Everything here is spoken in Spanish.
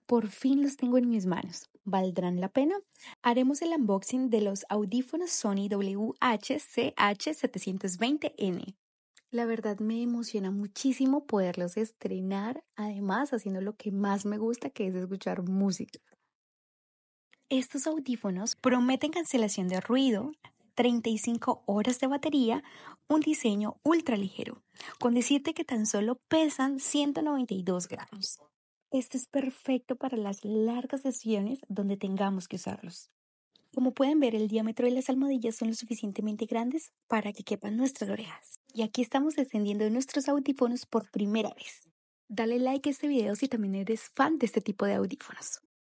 Por fin los tengo en mis manos. ¿Valdrán la pena? Haremos el unboxing de los audífonos Sony WH-CH720N. La verdad me emociona muchísimo poderlos estrenar, además haciendo lo que más me gusta, que es escuchar música. Estos audífonos prometen cancelación de ruido, 35 horas de batería, un diseño ultra ligero, con decirte que tan solo pesan 192 gramos. Esto es perfecto para las largas sesiones donde tengamos que usarlos. Como pueden ver, el diámetro de las almohadillas son lo suficientemente grandes para que quepan nuestras orejas. Y aquí estamos encendiendo nuestros audífonos por primera vez. Dale like a este video si también eres fan de este tipo de audífonos.